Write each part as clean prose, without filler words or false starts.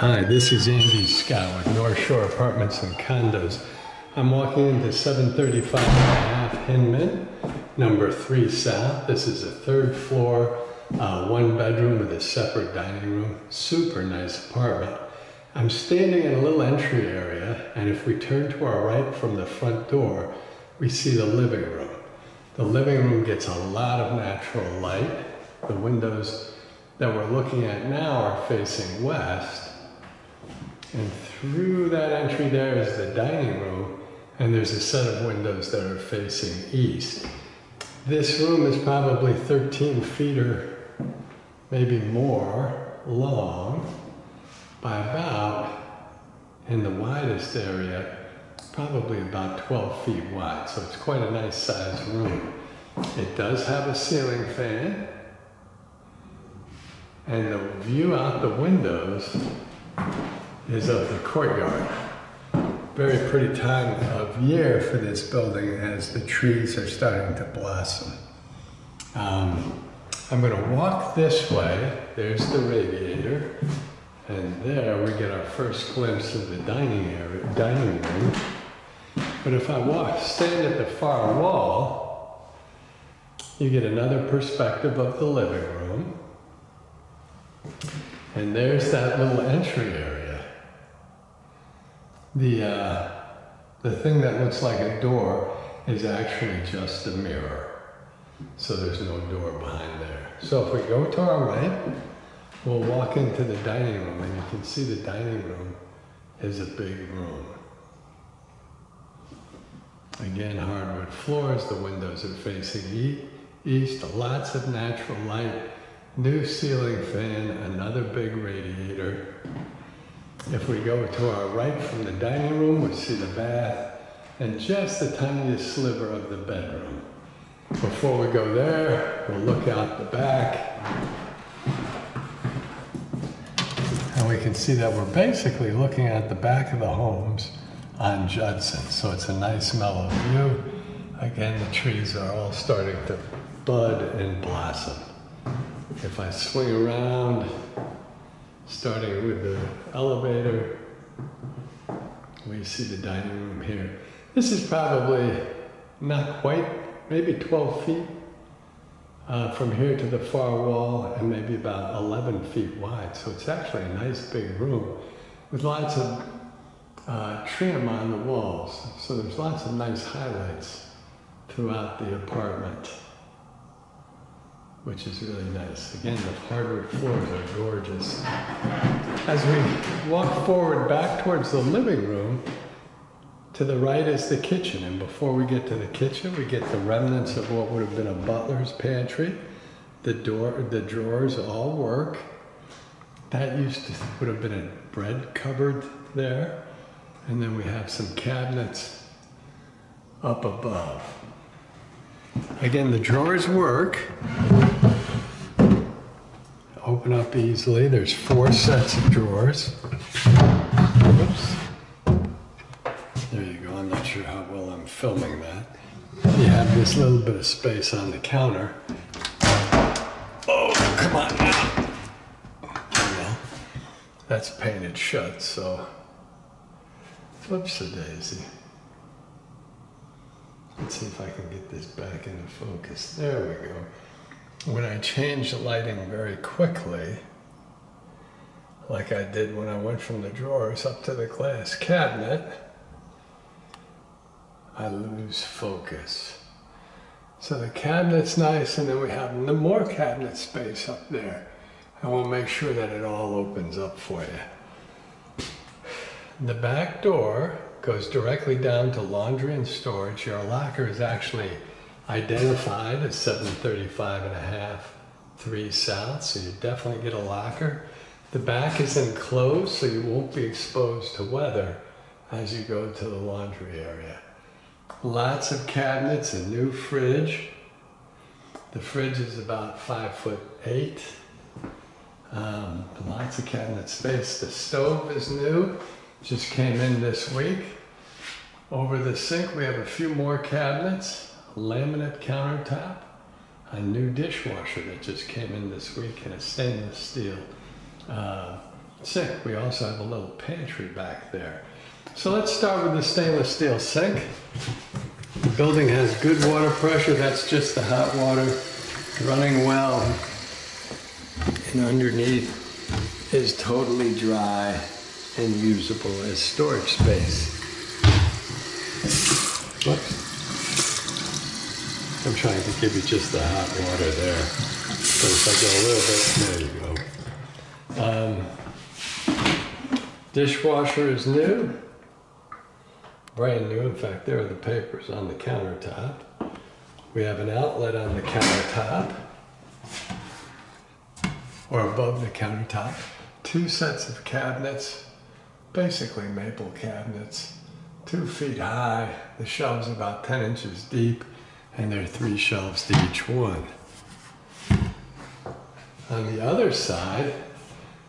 Hi, this is Andy Scott with North Shore Apartments and Condos. I'm walking into 735 and a half Hinman, number 3 South. This is a 3rd floor, 1 bedroom with a separate dining room. Super nice apartment. I'm standing in a little entry area, and if we turn to our right from the front door, we see the living room. The living room gets a lot of natural light. The windows that we're looking at now are facing west. And through that entry there is the dining room, and there's a set of windows that are facing east. This room is probably 13 feet or maybe more long by about, in the widest area, probably about 12 feet wide. So it's quite a nice sized room. It does have a ceiling fan, and the view out the windows is of the courtyard. Very pretty time of year for this building as the trees are starting to blossom. I'm going to walk this way. There's the radiator, and there we get our first glimpse of the dining room. But if I stand at the far wall, you get another perspective of the living room. And there's that little entry area. The thing that looks like a door is actually just a mirror. So there's no door behind there. So if we go to our right, we'll walk into the dining room, and you can see the dining room is a big room. Again, hardwood floors, the windows are facing east, lots of natural light, new ceiling fan, another big radiator. If we go to our right from the dining room, we see the bath and just the tiniest sliver of the bedroom. Before we go there, we'll look out the back, and we can see that we're basically looking at the back of the homes on Judson. So it's a nice mellow view. Again, the trees are all starting to bud and blossom. If I swing around, starting with the elevator, we see the dining room here. This is probably not quite, maybe 12 feet from here to the far wall, and maybe about 11 feet wide. So it's actually a nice big room with lots of trim on the walls. So there's lots of nice highlights throughout the apartment, which is really nice. Again, the hardwood floors are gorgeous. As we walk forward back towards the living room, to the right is the kitchen. And before we get to the kitchen, we get the remnants of what would have been a butler's pantry. The drawers all work. That would have been a bread cupboard there. And then we have some cabinets up above. Again, the drawers work. Open up easily. There's 4 sets of drawers. Oops. There you go. I'm not sure how well I'm filming that. You have this little bit of space on the counter. Oh, come on now. There you go. That's painted shut, so whoops-a-daisy. Let's see if I can get this back into focus. There we go. When I change the lighting very quickly, like I did when I went from the drawers up to the glass cabinet, I lose focus. So the cabinet's nice, and then we have more cabinet space up there. And we'll make sure that it all opens up for you. The back door goes directly down to laundry and storage. Your locker is actually identified as 735 and a half 3 South, so you definitely get a locker. The back is enclosed, so you won't be exposed to weather as you go to the laundry area. Lots of cabinets, a new fridge. The fridge is about 5'8". Lots of cabinet space. The stove is new, just came in this week. Over the sink, we have a few more cabinets, a laminate countertop, a new dishwasher that just came in this week, and a stainless steel sink. We also have a little pantry back there. So let's start with the stainless steel sink. The building has good water pressure. That's just the hot water running well. And underneath is totally dry and usable as storage space. Whoops. I'm trying to give you just the hot water there. So if I go a little bit, there you go. Dishwasher is new. Brand new. In fact, there are the papers on the countertop. We have an outlet on the countertop, or above the countertop. 2 sets of cabinets, basically maple cabinets, 2 feet high. The shelves about 10 inches deep, and there are 3 shelves to each one. On the other side,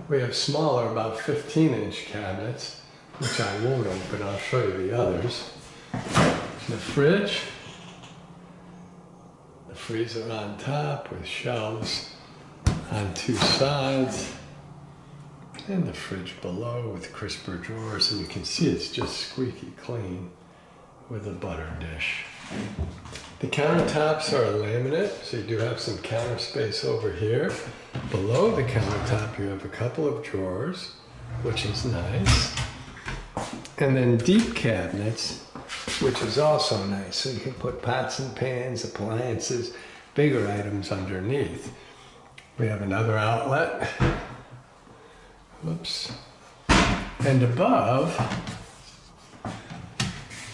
we have smaller, about 15-inch cabinets, which I won't open. I'll show you the others. The fridge, the freezer on top with shelves on 2 sides, and the fridge below with crisper drawers. And you can see it's just squeaky clean with a butter dish. The countertops are laminate, so you do have some counter space over here. Below the countertop, you have a couple of drawers, which is nice. And then deep cabinets, which is also nice. So you can put pots and pans, appliances, bigger items underneath. We have another outlet. Whoops. And above,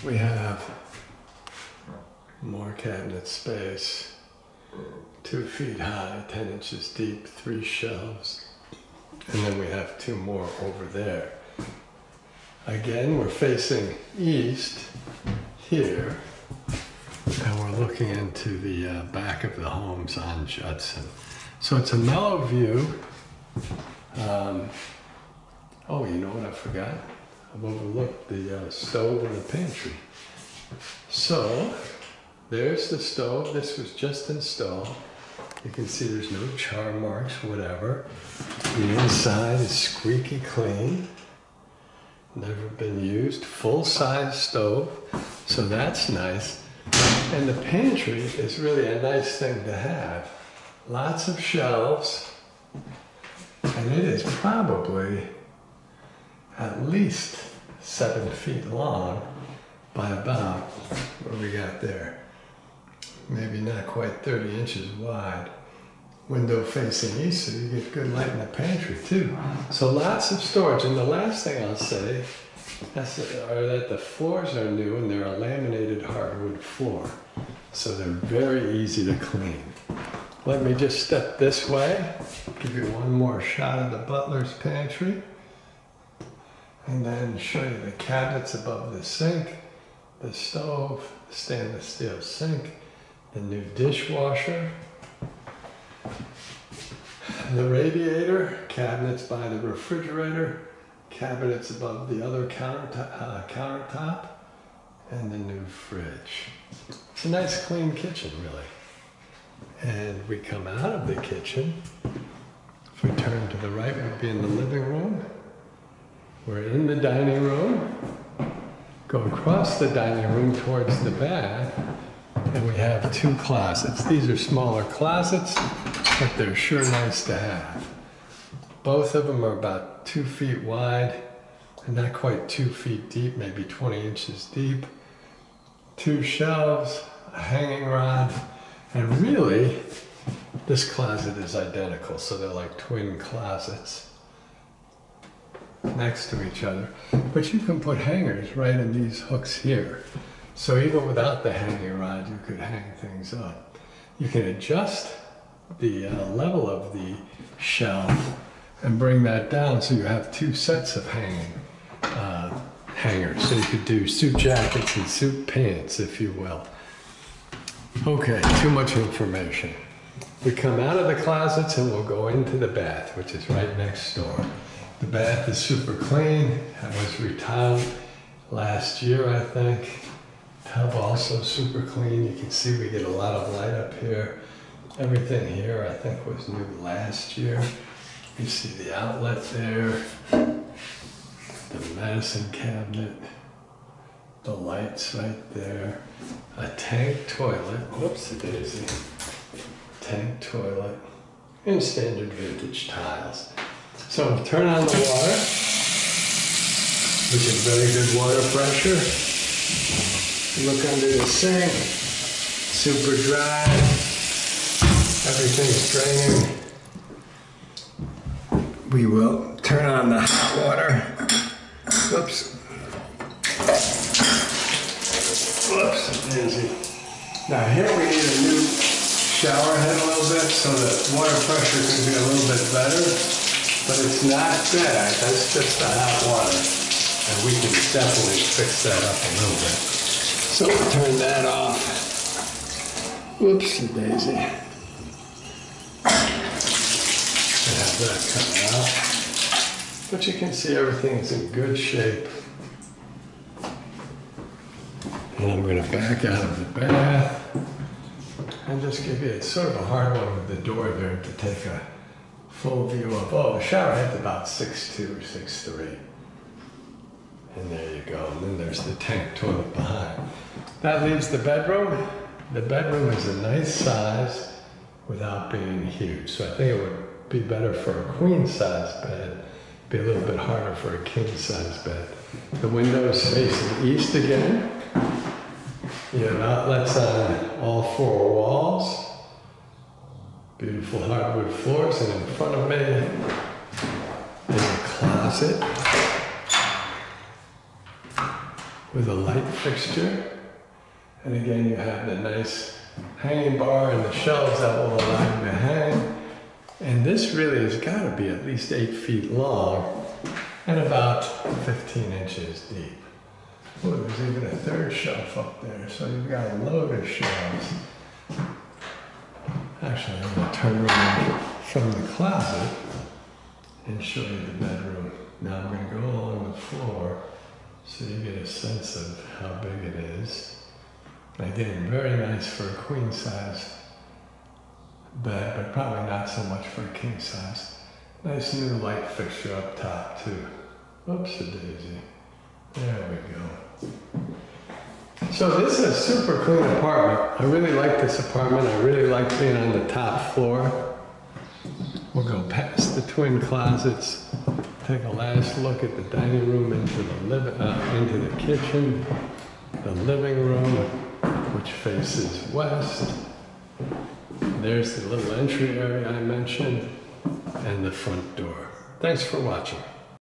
we have more cabinet space. 2 feet high, 10 inches deep, 3 shelves. And then we have 2 more over there. Again, we're facing east here, and we're looking into the back of the homes on Judson. So it's a mellow view. Oh, you know what I forgot? I've overlooked the stove in the pantry. So there's the stove. This was just installed. You can see there's no char marks, whatever. The inside is squeaky clean. Never been used. Full-size stove, so that's nice. And the pantry is really a nice thing to have. Lots of shelves, and it is probably at least 7 feet long by about, what we got there? Maybe not quite 30 inches wide. Window facing east, so you get good light in the pantry too. So lots of storage. And the last thing I'll say are that the floors are new and they're a laminated hardwood floor. So they're very easy to clean. Let me just step this way, give you one more shot of the butler's pantry, and then show you the cabinets above the sink, the stove, the stainless steel sink, the new dishwasher, the radiator, cabinets by the refrigerator, cabinets above the other countertop, and the new fridge. It's a nice clean kitchen, really. And we come out of the kitchen. If we turn to the right, we'd be in the living room. We're in the dining room. Go across the dining room towards the bath, and we have 2 closets. These are smaller closets, but they're sure nice to have. Both of them are about 2 feet wide and not quite 2 feet deep, maybe 20 inches deep. 2 shelves, a hanging rod, and really, this closet is identical, so they're like twin closets next to each other. But you can put hangers right in these hooks here. So even without the hanging rod, you could hang things up. You can adjust the level of the shelf and bring that down so you have 2 sets of hangers. So you could do suit jackets and suit pants, if you will. Okay, too much information. We come out of the closets and we'll go into the bath, which is right next door. The bath is super clean. It was retiled last year, I think. Tub also super clean. You can see we get a lot of light up here. Everything here I think was new last year. You see the outlet there, the medicine cabinet, the lights right there, a tank toilet, whoopsie daisy, tank toilet, and standard vintage tiles. So turn on the water. We get very good water pressure. Look under the sink, super dry, everything's draining. We will turn on the hot water. Oops. Whoops, daisy. Now here we need a new shower head a little bit so the water pressure can be a little bit better, but it's not bad. That's just the hot water, and we can definitely fix that up a little bit. So we'll turn that off. Whoopsie daisy. Have that coming out. But you can see everything's in good shape. And I'm going to back out of the bath and just give you, it's sort of a hard one with the door there to take a full view of. Oh, the shower head's about 6'2" or 6'3". And there you go. And then there's the tank toilet behind. That leaves the bedroom. The bedroom is a nice size without being huge. So I think it would be better for a queen size bed, be a little bit harder for a king size bed. The windows facing east again. You have outlets on all four walls. Beautiful hardwood floors, and in front of me is a closet with a light fixture. And again, you have the nice hanging bar and the shelves that will allow you to hang. And this really has got to be at least 8 feet long and about 15 inches deep. Oh, there's even a third shelf up there, so you've got a load of shelves. Actually, I'm going to turn around from the closet and show you the bedroom. Now I'm going to go along the floor so you get a sense of how big it is. Again, very nice for a queen size bed, but probably not so much for a king size. Nice new light fixture up top too. Oops-a-daisy. There we go. So this is a super clean apartment. I really like this apartment. I really like being on the top floor. We'll go past the twin closets, take a last look at the dining room into the kitchen, the living room, which faces west. There's the little entry area I mentioned, and the front door. Thanks for watching.